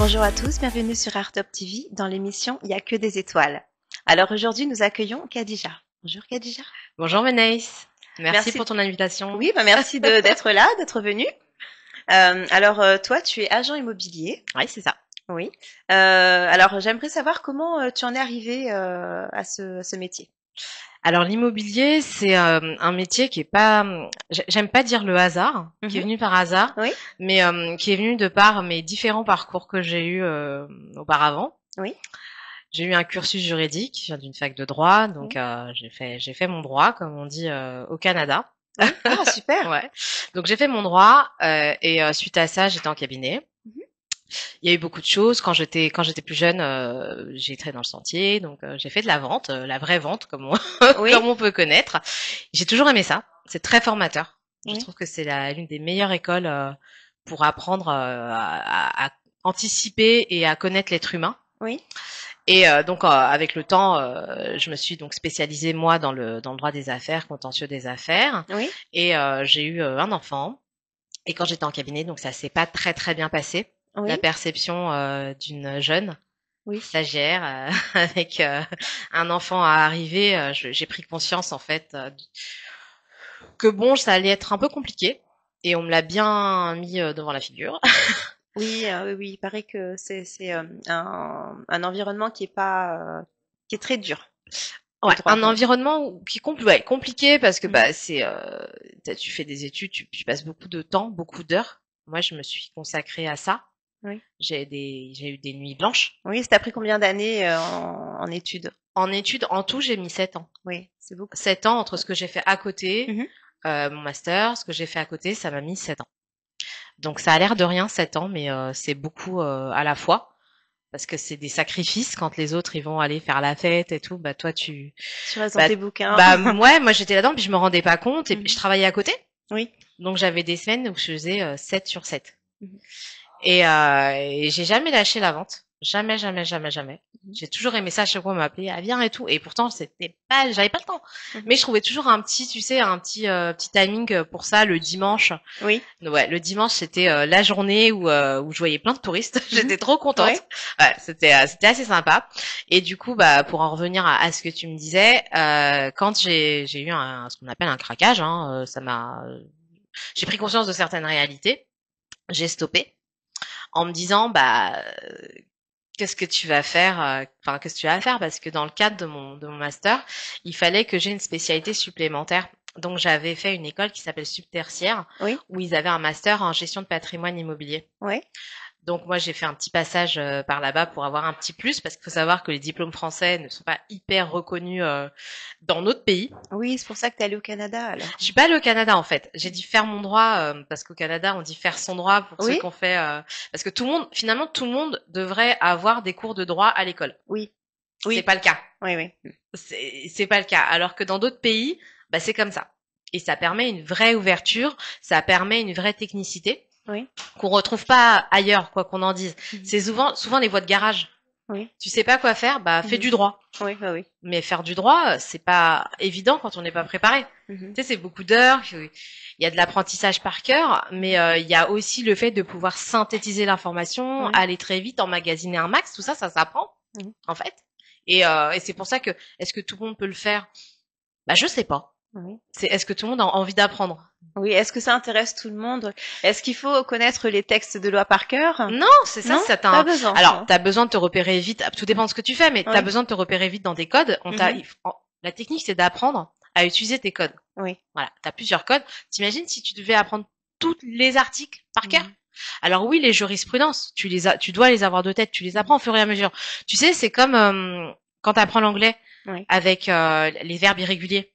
Bonjour à tous, bienvenue sur Artop TV dans l'émission Il n'y a que des étoiles. Alors aujourd'hui, nous accueillons Khadija. Bonjour Khadija. Bonjour Menace, merci Merci. pour ton invitation. Oui, merci d'être là, d'être venue. Toi, tu es agent immobilier. Oui, c'est ça. Oui. Alors, j'aimerais savoir comment tu en es arrivée à ce métier. Alors l'immobilier, c'est un métier qui est pas, j'aime pas dire le hasard, qui est venu par hasard, Oui. mais qui est venu de par mes différents parcours que j'ai eus auparavant. Oui. J'ai eu un cursus juridique, je viens d'une fac de droit, donc j'ai fait mon droit, comme on dit au Canada. Oui. Ah, super. Ouais. Donc j'ai fait mon droit et suite à ça, j'étais en cabinet. Il y a eu beaucoup de choses. Quand j'étais plus jeune, j'ai été dans le sentier, donc j'ai fait de la vente, la vraie vente comme on, Oui. comme on peut connaître. J'ai toujours aimé ça. C'est très formateur. Je Oui. trouve que c'est l'une des meilleures écoles pour apprendre à anticiper et à connaître l'être humain. Oui. Et donc avec le temps, je me suis donc spécialisée moi dans le droit des affaires, contentieux des affaires. Oui. Et j'ai eu un enfant. Et quand j'étais en cabinet, donc ça s'est pas très bien passé. Oui. La perception d'une jeune Oui. stagiaire avec un enfant à arriver, j'ai pris conscience en fait que bon, ça allait être un peu compliqué. Et on me l'a bien mis devant la figure. Oui, oui, il paraît que c'est un environnement qui est très dur. Ouais, un environnement qui est compliqué parce que bah c'est tu fais des études, tu passes beaucoup de temps, beaucoup d'heures. Moi, je me suis consacrée à ça. Oui. J'ai eu des nuits blanches. Oui, ça t'a pris combien d'années en études? En études, en tout, j'ai mis 7 ans. Oui, c'est beaucoup. 7 ans entre ce que j'ai fait à côté, mon master, ce que j'ai fait à côté, ça m'a mis 7 ans. Donc ça a l'air de rien 7 ans, mais c'est beaucoup à la fois. Parce que c'est des sacrifices quand les autres ils vont aller faire la fête et tout, bah toi tu restes dans tes bouquins. Bah ouais, moi j'étais là-dedans puis je me rendais pas compte et puis je travaillais à côté. Oui. Donc j'avais des semaines où je faisais 7 sur 7. Et j'ai jamais lâché la vente. Jamais. J'ai toujours aimé ça, à chaque fois on m'appelait, ah viens et tout. Et pourtant j'avais pas le temps. Mais je trouvais toujours un petit, tu sais, un petit timing pour ça le dimanche. Oui. Ouais, le dimanche c'était la journée où je voyais plein de touristes. J'étais trop contente. Ouais, c'était assez sympa. Et du coup, bah pour en revenir à ce que tu me disais, quand j'ai eu ce qu'on appelle un craquage, j'ai pris conscience de certaines réalités. J'ai stoppé en me disant bah qu'est-ce que tu vas faire qu'est-ce que tu vas faire parce que dans le cadre de mon master, il fallait que j'ai une spécialité supplémentaire. Donc j'avais fait une école qui s'appelle Subtertiaire où ils avaient un master en gestion de patrimoine immobilier. Oui. Donc moi j'ai fait un petit passage par là-bas pour avoir un petit plus parce qu'il faut savoir que les diplômes français ne sont pas hyper reconnus dans notre pays. Oui, c'est pour ça que tu es allée au Canada alors. Je suis pas allée au Canada en fait. J'ai dit faire mon droit parce qu'au Canada on dit faire son droit pour ceux qu'on fait parce que tout le monde devrait avoir des cours de droit à l'école. Oui. C'est pas le cas. Oui. C'est pas le cas. Alors que dans d'autres pays, bah c'est comme ça. Et ça permet une vraie ouverture, ça permet une vraie technicité. Oui. Qu'on retrouve pas ailleurs, quoi qu'on en dise. C'est souvent les voies de garage. Oui. Tu sais pas quoi faire, bah fais du droit. Oui, bah oui. Mais faire du droit, c'est pas évident quand on n'est pas préparé. Tu sais, c'est beaucoup d'heures. Il y a de l'apprentissage par cœur, mais il y a aussi le fait de pouvoir synthétiser l'information, aller très vite, emmagasiner un max. Tout ça, ça s'apprend en fait. Et c'est pour ça que est-ce que tout le monde peut le faire? Bah je sais pas. Est-ce que tout le monde a envie d'apprendre? Oui, est-ce que ça intéresse tout le monde? Est-ce qu'il faut connaître les textes de loi par cœur? Non, c'est ça, t'as besoin. Alors, t'as besoin de te repérer vite, tout dépend de ce que tu fais, mais t'as besoin de te repérer vite dans tes codes. La technique, c'est d'apprendre à utiliser tes codes. Oui. Voilà, t'as plusieurs codes. T'imagines si tu devais apprendre tous les articles par cœur? Alors oui, les jurisprudences, tu dois les avoir de tête, tu les apprends au fur et à mesure. Tu sais, c'est comme quand t'apprends l'anglais avec les verbes irréguliers.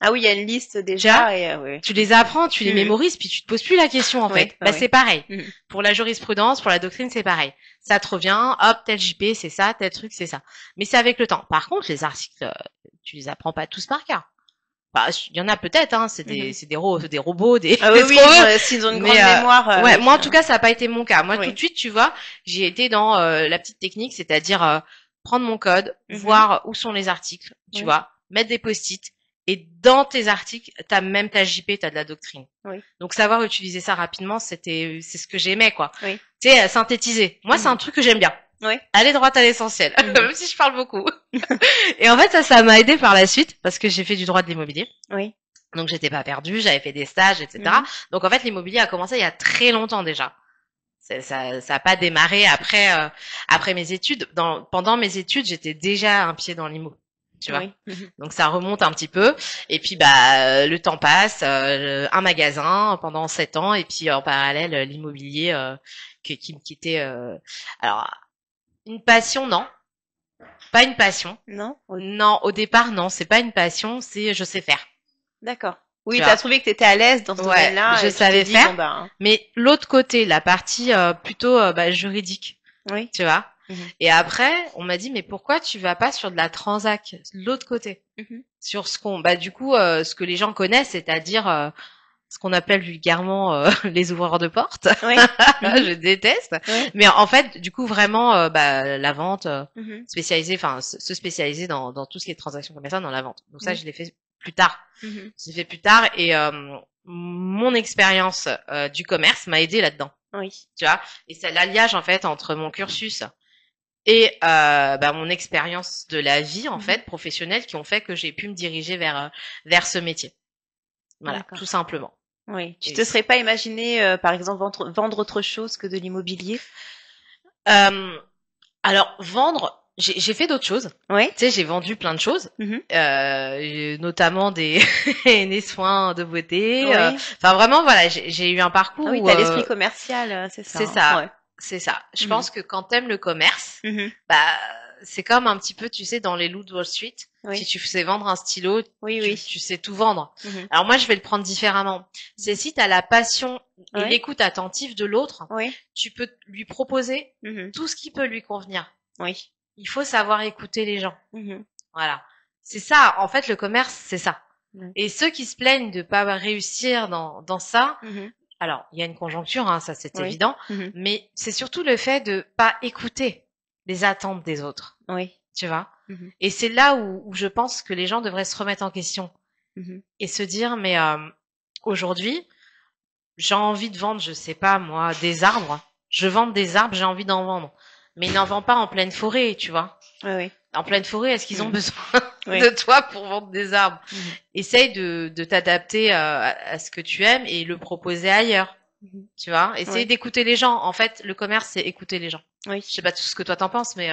Ah oui, il y a une liste déjà. Et, tu les apprends, tu les mémorises, puis tu te poses plus la question en fait. Bah c'est pareil. Pour la jurisprudence, pour la doctrine, c'est pareil. Ça te revient, hop, tel JP, c'est ça, tel truc, c'est ça. Mais c'est avec le temps. Par contre, les articles, tu les apprends pas tous par cœur. Bah, il y en a peut-être, hein. C'est des robots, des. Ah oui, s'ils ont une grande mémoire. Moi, en tout cas, ça n'a pas été mon cas. Moi, tout de suite, tu vois, j'ai été dans la petite technique, c'est-à-dire prendre mon code, voir où sont les articles, tu vois, mettre des post-it. Et dans tes articles, t'as même ta JP, t'as de la doctrine. Oui. Donc savoir utiliser ça rapidement, c'est ce que j'aimais, quoi. Oui. Tu sais, synthétiser. Moi, c'est un truc que j'aime bien. Oui. Aller droit à l'essentiel, même si je parle beaucoup. Et en fait, ça m'a aidé par la suite parce que j'ai fait du droit de l'immobilier. Oui. Donc j'étais pas perdue, j'avais fait des stages, etc. Donc en fait, l'immobilier a commencé il y a très longtemps déjà. Ça a pas démarré après mes études. Pendant mes études, j'étais déjà un pied dans l'immo. Tu vois. Donc ça remonte un petit peu. Et puis le temps passe, un magasin pendant 7 ans, et puis en parallèle l'immobilier qui me quittait. Alors une passion, non. Pas une passion. Non. Non, au départ, non, c'est pas une passion, c'est je sais faire. D'accord. Oui, t'as trouvé que t'étais à l'aise dans ce domaine-là. Je savais faire. Mais l'autre côté, la partie plutôt juridique. Oui. Tu vois. Et après, on m'a dit mais pourquoi tu vas pas sur de la transac, l'autre côté, sur ce qu'on, du coup, ce que les gens connaissent, c'est-à-dire ce qu'on appelle vulgairement les ouvreurs de portes. Oui. Je déteste. Oui. Mais en fait, du coup, vraiment, la vente spécialisée, enfin, se spécialiser dans tout ce qui est transactions commerciales dans la vente. Donc ça, je l'ai fait plus tard. Je l'ai fait plus tard et mon expérience du commerce m'a aidé là-dedans. Oui. Tu vois. Et c'est l'alliage en fait entre mon cursus et mon expérience de la vie en fait professionnelle qui ont fait que j'ai pu me diriger vers ce métier. Voilà, tout simplement. Oui. Tu te serais pas imaginé, par exemple, vendre autre chose que de l'immobilier? Alors vendre, j'ai fait d'autres choses. Oui. Tu sais, j'ai vendu plein de choses, notamment des soins de beauté. Enfin vraiment, voilà, j'ai eu un parcours. Ah oui, t'as l'esprit commercial, c'est ça. C'est ça. Ouais. C'est ça. Je pense que quand t'aimes le commerce, c'est comme un petit peu, tu sais, dans les loups de Wall Street. Si tu sais vendre un stylo, tu sais tout vendre. Alors moi, je vais le prendre différemment. C'est si t'as la passion et l'écoute attentive de l'autre, tu peux lui proposer tout ce qui peut lui convenir. Oui. Il faut savoir écouter les gens. Voilà. C'est ça. En fait, le commerce, c'est ça. Et ceux qui se plaignent de pas réussir dans ça, alors, il y a une conjoncture, hein, ça c'est évident, mais c'est surtout le fait de pas écouter les attentes des autres. Oui. Tu vois. Et c'est là où je pense que les gens devraient se remettre en question et se dire, mais aujourd'hui, j'ai envie de vendre, je sais pas moi, des arbres. Je vends des arbres, j'ai envie d'en vendre. Mais ils n'en vendent pas en pleine forêt, tu vois. Oui. En pleine forêt, est-ce qu'ils ont besoin de toi pour vendre des arbres? Essaye de t'adapter à ce que tu aimes et le proposer ailleurs. Tu vois, essaye d'écouter les gens. En fait, le commerce, c'est écouter les gens. Oui. Je sais pas tout ce que toi t'en penses, mais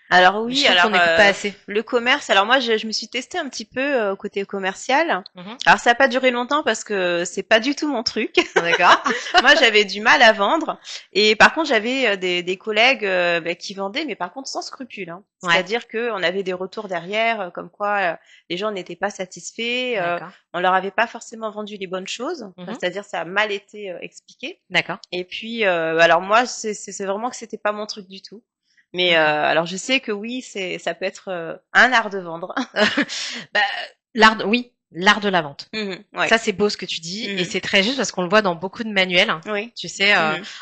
alors oui, je trouve qu'on n'écoute pas assez. Le commerce. Alors moi, je me suis testée un petit peu côté commercial. Alors ça a pas duré longtemps parce que c'est pas du tout mon truc. D'accord. Moi, j'avais du mal à vendre. Et par contre, j'avais des collègues qui vendaient, mais par contre sans scrupule. Hein. C'est-à-dire que on avait des retours derrière, comme quoi les gens n'étaient pas satisfaits. On leur avait pas forcément vendu les bonnes choses. C'est-à-dire ça a mal été expliqué. D'accord. Et puis, alors moi, c'est vraiment que c'était pas mon truc du tout. Mais alors je sais que oui, ça peut être un art de vendre. L'art de la vente. Ça c'est beau ce que tu dis et c'est très juste parce qu'on le voit dans beaucoup de manuels. Tu sais,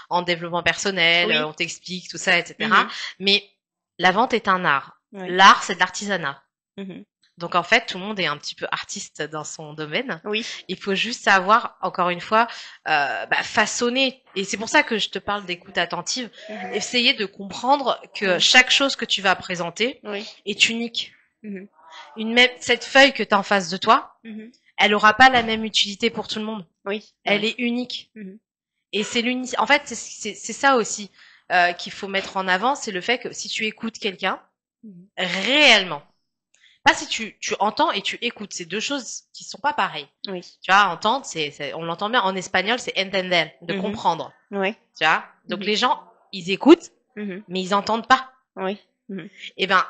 en développement personnel, on t'explique tout ça, etc. Mais la vente est un art. L'art c'est de l'artisanat. Donc en fait, tout le monde est un petit peu artiste dans son domaine. Oui. Il faut juste savoir, encore une fois, façonner. Et c'est pour ça que je te parle d'écoute attentive. Essayer de comprendre que chaque chose que tu vas présenter est unique. Cette feuille que tu as en face de toi, elle aura pas la même utilité pour tout le monde. Oui. Elle est unique. Et c'est l'unique. En fait, c'est ça aussi qu'il faut mettre en avant, c'est le fait que si tu écoutes quelqu'un réellement. Pas si tu entends et tu écoutes, c'est deux choses qui sont pas pareilles. Oui. Tu vois, entendre, on l'entend bien en espagnol, c'est entender, de comprendre. Oui. Tu vois, donc les gens, ils écoutent, mais ils entendent pas. Oui. Eh ben,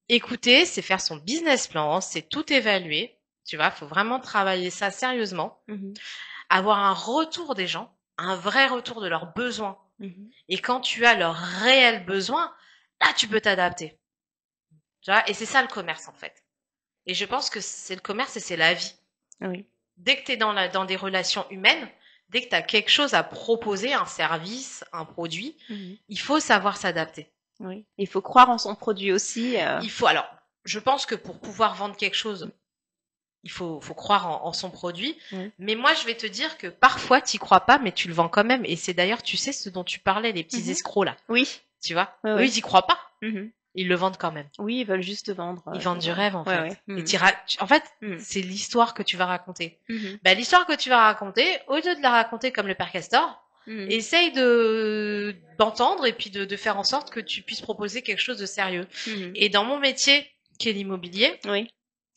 écouter, c'est faire son business plan, c'est tout évaluer. Tu vois, faut vraiment travailler ça sérieusement, avoir un retour des gens, un vrai retour de leurs besoins. Et quand tu as leurs réels besoins, là, tu peux t'adapter. Tu vois, et c'est ça le commerce en fait. Et je pense que c'est le commerce et c'est la vie. Oui. Dès que tu es dans des relations humaines, dès que tu as quelque chose à proposer, un service, un produit, il faut savoir s'adapter. Oui. Il faut croire en son produit aussi. Il faut, alors, je pense que pour pouvoir vendre quelque chose, faut croire en son produit. Mais moi, je vais te dire que parfois, t'y crois pas, mais tu le vends quand même. Et c'est d'ailleurs, tu sais, ce dont tu parlais, les petits escrocs là. Oui. Tu vois, eux, ils y croient pas. Ils le vendent quand même. Oui, ils veulent juste vendre. Ils vendent du rêve, en fait. Et en fait, c'est l'histoire que tu vas raconter. Bah, l'histoire que tu vas raconter, au lieu de la raconter comme le père Castor, essaye d'entendre et puis de faire en sorte que tu puisses proposer quelque chose de sérieux. Et dans mon métier, qui est l'immobilier,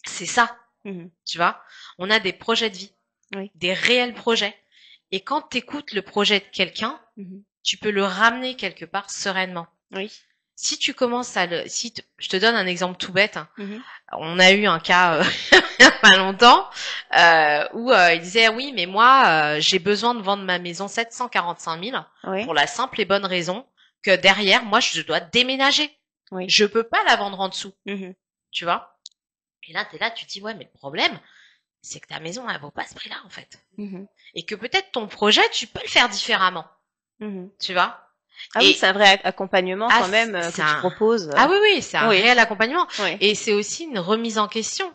c'est ça. Tu vois, on a des projets de vie, des réels projets. Et quand tu écoutes le projet de quelqu'un, tu peux le ramener quelque part sereinement. Si tu commences je te donne un exemple tout bête. On a eu un cas il y a pas longtemps où il disait oui, mais moi j'ai besoin de vendre ma maison 745 000 pour la simple et bonne raison que derrière moi je dois déménager. Je peux pas la vendre en dessous. Tu vois? Et là t'es là, tu te dis ouais, mais le problème c'est que ta maison elle vaut pas ce prix-là en fait. Et que peut-être ton projet tu peux le faire différemment. Tu vois? Ah oui, c'est un vrai accompagnement quand même que tu proposes. Ah oui, c'est un réel accompagnement. Et c'est aussi une remise en question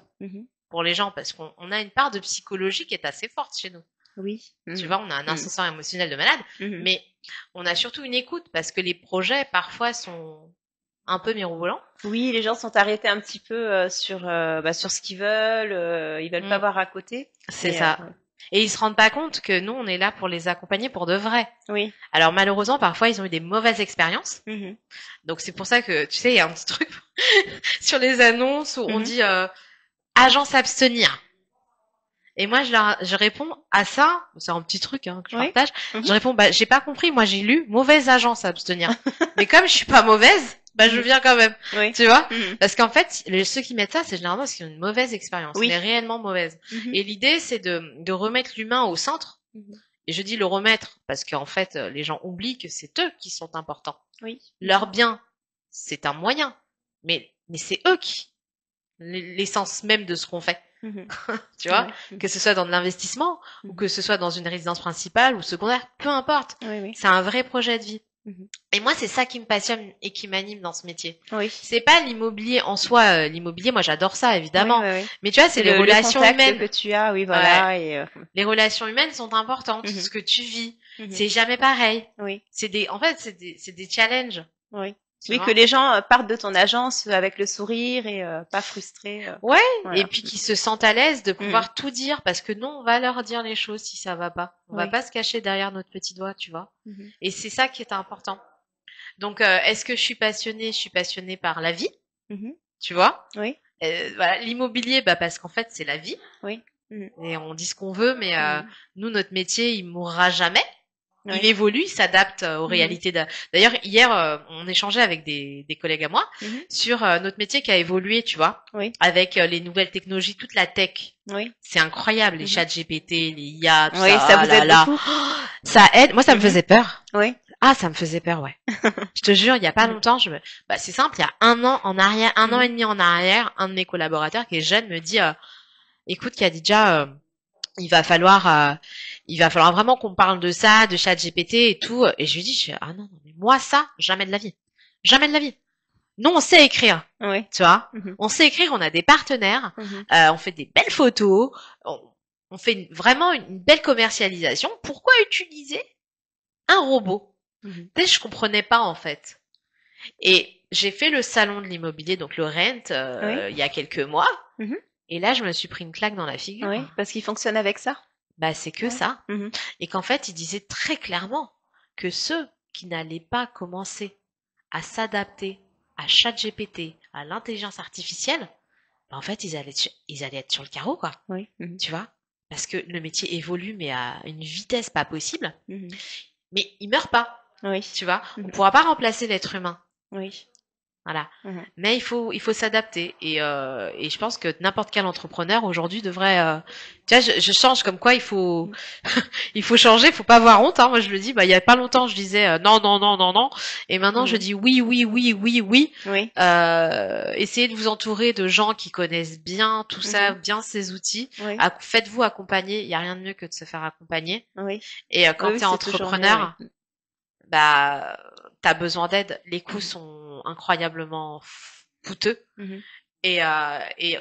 pour les gens parce qu'on a une part de psychologie qui est assez forte chez nous. Oui. Tu vois, on a un ascenseur émotionnel de malade, mais on a surtout une écoute parce que les projets parfois sont un peu mirobolants. Oui, les gens sont arrêtés un petit peu sur ce qu'ils veulent. Ils veulent pas voir à côté. C'est ça. Et ils se rendent pas compte que nous, on est là pour les accompagner pour de vrai. Oui. Alors malheureusement, parfois, ils ont eu des mauvaises expériences. Donc c'est pour ça que, tu sais, il y a un petit truc sur les annonces où on dit agence abstenir. Et moi, je réponds à ça, c'est un petit truc que je partage. Je réponds, j'ai pas compris, moi j'ai lu mauvaise agence abstenir. Mais comme je suis pas mauvaise, je viens quand même. Tu vois? Parce qu'en fait, ceux qui mettent ça, c'est généralement parce qu'ils ont une mauvaise expérience, mais réellement mauvaise. Et l'idée, c'est de remettre l'humain au centre. Et je dis le remettre parce qu'en fait, les gens oublient que c'est eux qui sont importants. Leur bien, c'est un moyen, mais c'est eux l'essence même de ce qu'on fait. Tu vois, que ce soit dans de l'investissement ou que ce soit dans une résidence principale ou secondaire, peu importe. C'est un vrai projet de vie. Et moi, c'est ça qui me passionne et qui m'anime dans ce métier. C'est pas l'immobilier en soi. L'immobilier, moi, j'adore ça, évidemment. Mais tu vois, c'est les relations humaines que tu as. Oui, voilà. Et les relations humaines sont importantes. Ce que tu vis, c'est jamais pareil. En fait, c'est des challenges. Oui, que les gens partent de ton agence avec le sourire et pas frustrés. Et puis qu'ils se sentent à l'aise de pouvoir tout dire parce que nous, on va leur dire les choses si ça va pas. On va pas se cacher derrière notre petit doigt, tu vois. Et c'est ça qui est important. Donc, est-ce que je suis passionnée? Je suis passionnée par la vie, tu vois. Voilà, l'immobilier, parce qu'en fait, c'est la vie. Et on dit ce qu'on veut, mais nous, notre métier, il mourra jamais. Il évolue, il s'adapte aux réalités. D'ailleurs, hier, on échangeait avec des collègues à moi sur notre métier qui a évolué, tu vois, avec les nouvelles technologies, toute la tech. C'est incroyable, les chats GPT, les IA, tout ça. Ça vous aide beaucoup. Ça aide. Moi, ça me faisait peur. Ah, ça me faisait peur, ouais. Je te jure, il y a pas longtemps, c'est simple, il y a un an et demi en arrière, un de mes collaborateurs qui est jeune me dit, écoute, Khadija, il va falloir vraiment qu'on parle de ça, de ChatGPT et tout. Et je lui dis, ah non, mais moi ça, jamais de la vie. Jamais de la vie. Nous, on sait écrire. Tu vois, on sait écrire, on a des partenaires, on fait des belles photos, on fait vraiment une belle commercialisation. Pourquoi utiliser un robot? Je comprenais pas en fait. Et j'ai fait le salon de l'immobilier, donc le Rent, il y a quelques mois. Et là, je me suis pris une claque dans la figure. Parce qu'il fonctionne avec ça. C'est que ça. Et qu'en fait, il disait très clairement que ceux qui n'allaient pas commencer à s'adapter à ChatGPT, à l'intelligence artificielle, en fait, ils allaient être sur le carreau, quoi. Tu vois? Parce que le métier évolue, mais à une vitesse pas possible. Mais il meurt pas. Tu vois? On pourra pas remplacer l'être humain. Voilà. Mais il faut s'adapter et je pense que n'importe quel entrepreneur aujourd'hui devrait tu vois, je change comme quoi il faut il faut changer, faut pas avoir honte, hein. Moi je le dis, il y a pas longtemps je disais non et maintenant je dis oui. Essayez de vous entourer de gens qui connaissent bien tout ça, bien ces outils. Faites-vous accompagner, il y a rien de mieux que de se faire accompagner. Et quand tu es entrepreneur, t'as besoin d'aide, les coûts sont incroyablement coûteux Et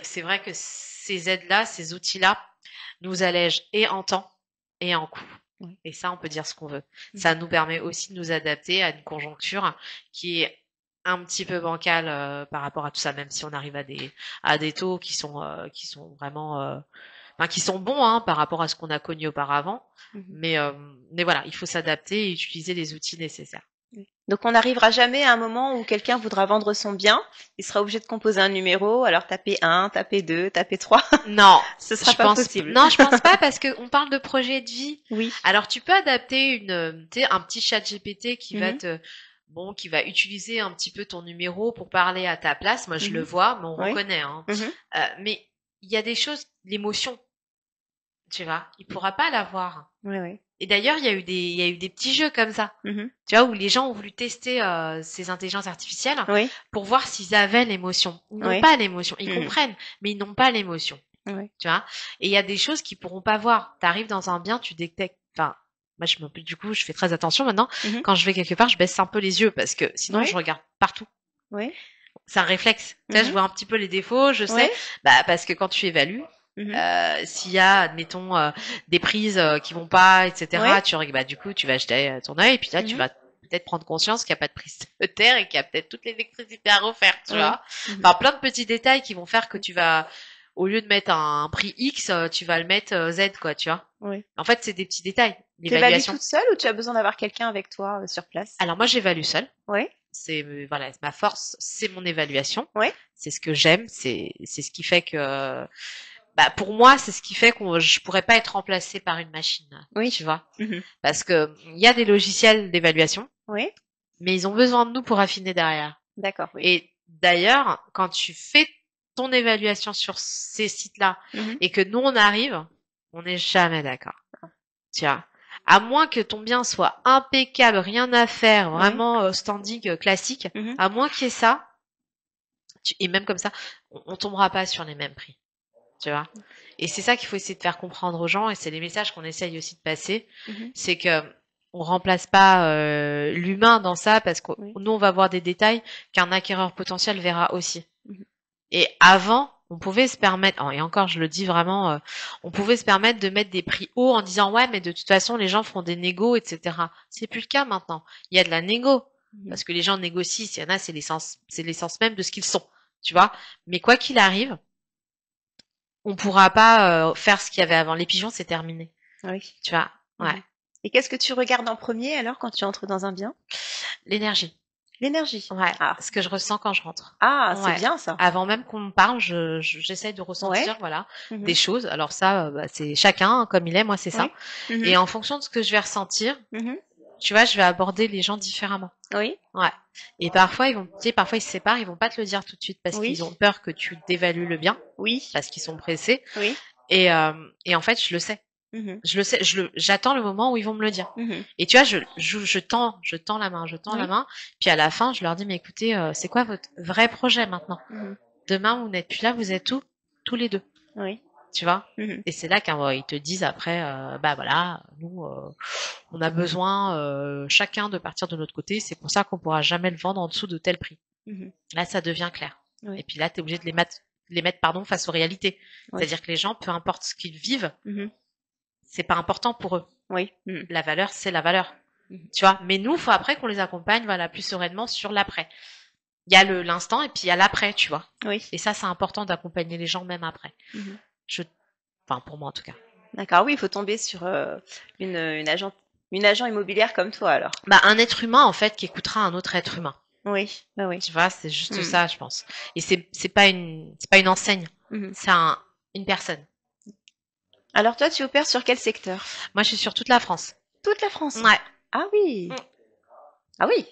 c'est vrai que ces aides-là, ces outils-là, nous allègent et en temps et en coût. Oui. Et ça, on peut dire ce qu'on veut. Ça nous permet aussi de nous adapter à une conjoncture qui est un petit peu bancale par rapport à tout ça, même si on arrive à des taux qui sont vraiment qui sont bons hein, par rapport à ce qu'on a connu auparavant. Mais voilà, il faut s'adapter et utiliser les outils nécessaires. Donc on n'arrivera jamais à un moment où quelqu'un voudra vendre son bien, il sera obligé de composer un numéro, alors taper 1, taper 2, taper 3. Non, ce sera pas possible. Non, je pense pas parce que on parle de projet de vie. Oui. Alors tu peux adapter un petit chat GPT qui va qui va utiliser un petit peu ton numéro pour parler à ta place. Moi, je le vois, mais on reconnaît. Hein. Mais il y a des choses, l'émotion, tu vois, il pourra pas l'avoir. Oui, oui. Et d'ailleurs, il y a eu des petits jeux comme ça, tu vois, où les gens ont voulu tester ces intelligences artificielles pour voir s'ils avaient l'émotion. Ils n'ont pas l'émotion. Ils comprennent, mais ils n'ont pas l'émotion. Tu vois. Et il y a des choses qu'ils pourront pas voir. T'arrives dans un bien, tu détectes. Enfin, moi, du coup, je fais très attention maintenant. Quand je vais quelque part, je baisse un peu les yeux parce que sinon, je regarde partout. Oui. C'est un réflexe. Tu sais, je vois un petit peu les défauts. Je sais, parce que quand tu évalues. S'il y a, admettons, des prises qui vont pas, etc., du coup, tu vas jeter ton œil et puis là, tu vas peut-être prendre conscience qu'il n'y a pas de prise de terre et qu'il y a peut-être toute l'électricité à refaire, tu vois. Enfin, plein de petits détails qui vont faire que tu vas, au lieu de mettre un prix X, tu vas le mettre Z, quoi, tu vois. En fait, c'est des petits détails. T'évalues toute seule ou tu as besoin d'avoir quelqu'un avec toi sur place? Alors moi, j'évalue seule. Oui. C'est voilà, ma force, c'est mon évaluation. C'est ce que j'aime, c'est ce qui fait que pour moi, c'est ce qui fait que je pourrais pas être remplacée par une machine. Tu vois. Parce que il y a des logiciels d'évaluation. Mais ils ont besoin de nous pour affiner derrière. D'accord. Et d'ailleurs, quand tu fais ton évaluation sur ces sites-là et que nous on arrive, on n'est jamais d'accord. Tu vois. À moins que ton bien soit impeccable, rien à faire, vraiment standing classique, à moins qu'il y ait ça, et même comme ça, on tombera pas sur les mêmes prix. Tu vois. Et c'est ça qu'il faut essayer de faire comprendre aux gens et c'est les messages qu'on essaye aussi de passer. C'est que on remplace pas l'humain dans ça parce que nous on va voir des détails qu'un acquéreur potentiel verra aussi. Et avant, on pouvait se permettre, et encore je le dis vraiment, on pouvait se permettre de mettre des prix hauts en disant ouais mais de toute façon les gens feront des négos, etc. C'est plus le cas maintenant. Il y a de la négo parce que les gens négocient. S'il y en a, c'est l'essence même de ce qu'ils sont. Tu vois. Mais quoi qu'il arrive, on pourra pas faire ce qu'il y avait avant. Les pigeons, c'est terminé. Oui. Tu vois. Ouais. Et qu'est-ce que tu regardes en premier alors quand tu entres dans un bien? L'énergie. L'énergie. Ouais. Ce que je ressens quand je rentre. Ah, c'est bien ça. Avant même qu'on me parle, j'essaie de ressentir des choses. Alors ça, c'est chacun comme il est. Moi, c'est ça. Et en fonction de ce que je vais ressentir, tu vois, je vais aborder les gens différemment. Oui. Ouais. Et parfois, parfois ils se séparent, ils vont pas te le dire tout de suite parce qu'ils ont peur que tu dévalues le bien. Oui. Parce qu'ils sont pressés. Oui. Et en fait, je le sais. Je le sais. J'attends le moment où ils vont me le dire. Et tu vois, je tends la main. Puis à la fin, je leur dis, mais écoutez, c'est quoi votre vrai projet maintenant? Demain, vous n'êtes plus là, vous êtes où? Tous les deux. Oui. Tu vois. Et c'est là qu'ils te disent après, voilà, nous, on a besoin chacun de partir de notre côté. C'est pour ça qu'on pourra jamais le vendre en dessous de tel prix. Là, ça devient clair. Et puis là, t'es obligé de les mettre face aux réalités. C'est-à-dire que les gens, peu importe ce qu'ils vivent, c'est pas important pour eux. Oui. La valeur, c'est la valeur. Tu vois. Mais nous, faut après qu'on les accompagne, voilà, plus sereinement sur l'après. Il y a l'instant et puis il y a l'après, tu vois. Oui. Et ça, c'est important d'accompagner les gens même après. Enfin, pour moi en tout cas. D'accord, oui, il faut tomber sur une agent immobilière comme toi alors. Un être humain en fait qui écoutera un autre être humain. Oui, oui. Tu vois, c'est juste ça, je pense. Et c'est pas une enseigne, c'est une personne. Alors toi, tu opères sur quel secteur? Moi, je suis sur toute la France. Toute la France? Ouais. Ah oui. Ah oui.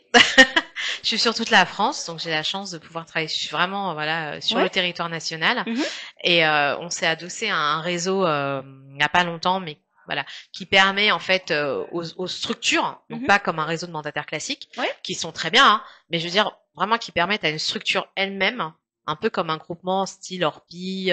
Je suis sur toute la France, donc j'ai la chance de pouvoir travailler. Je suis vraiment sur le territoire national. Et on s'est adossé à un réseau il n'y a pas longtemps, mais voilà, qui permet en fait aux structures, donc pas comme un réseau de mandataires classiques, qui sont très bien, hein, mais je veux dire vraiment qui permettent à une structure elle-même, un peu comme un groupement style Orpi,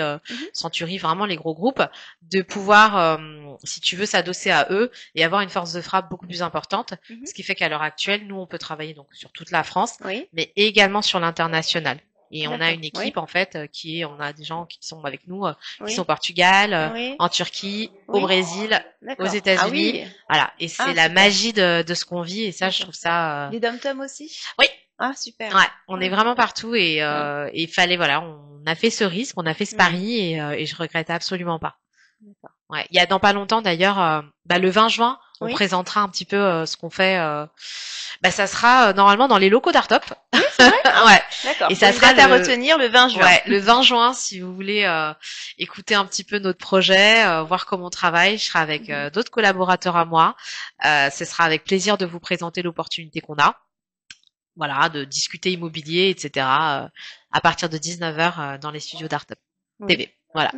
Century, vraiment les gros groupes, de pouvoir, si tu veux, s'adosser à eux et avoir une force de frappe beaucoup plus importante, ce qui fait qu'à l'heure actuelle, nous, on peut travailler donc sur toute la France, mais également sur l'international. Et on a une Oui. équipe en fait on a des gens qui sont avec nous, qui Oui. sont au Portugal, Oui. en Turquie, au Oui. Brésil, aux D'accord. Ah États-Unis. oui. Voilà. Et c'est la Super. magie de ce qu'on vit. Et ça, je D'accord. trouve ça. Les dom-toms aussi? Oui. Ah super. Ouais, on est vraiment partout et il fallait voilà, on a fait ce risque, on a fait ce pari et je regrette absolument pas. D'accord. Ouais, il y a dans pas longtemps d'ailleurs, le 20 juin, on Oui. présentera un petit peu ce qu'on fait. Ça sera normalement dans les locaux d'Artop. Oui, c'est vrai. Ah, Ouais. d'accord. Et ça Une sera date à retenir le 20 juin. Ouais, le 20 juin, si vous voulez écouter un petit peu notre projet, voir comment on travaille, je serai avec d'autres collaborateurs à moi. Ce sera avec plaisir de vous présenter l'opportunité qu'on a. Voilà, de discuter immobilier, etc. À partir de 19h dans les studios d'Artop TV. Voilà.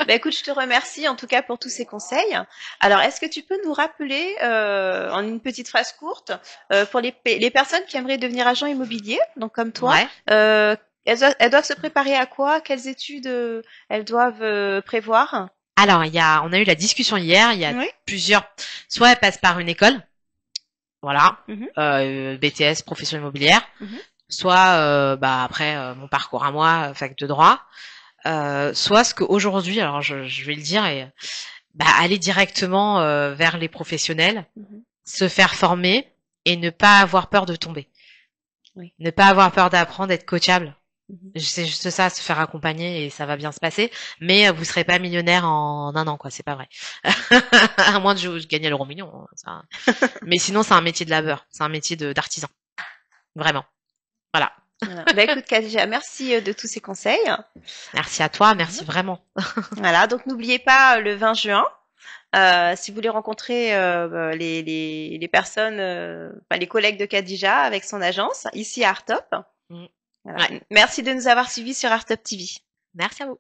Bah écoute, je te remercie en tout cas pour tous ces conseils. Alors, est-ce que tu peux nous rappeler en une petite phrase courte pour les personnes qui aimeraient devenir agent immobilier, donc comme toi, elles doivent se préparer à quoi? Quelles études elles doivent prévoir? Alors, on a eu la discussion hier. Il y a plusieurs. Soit elles passent par une école, voilà, BTS, profession immobilière. Soit, après mon parcours à moi, fac de droit. Soit ce qu'aujourd'hui, alors je vais le dire, aller directement vers les professionnels, se faire former et ne pas avoir peur de tomber. Ne pas avoir peur d'apprendre, être coachable. C'est juste ça, se faire accompagner et ça va bien se passer. Mais vous serez pas millionnaire en un an, quoi. C'est pas vrai. À moins de je gagner l'euro million. Ça. Mais sinon, c'est un métier de labeur. C'est un métier d'artisan. Vraiment. Voilà. Bah écoute, Khadija, merci de tous ces conseils. Merci à toi, merci vraiment. Voilà, donc n'oubliez pas le 20 juin. Si vous voulez rencontrer les personnes, les collègues de Khadija avec son agence, ici à Artop. Voilà. Merci de nous avoir suivis sur Artop TV. Merci à vous.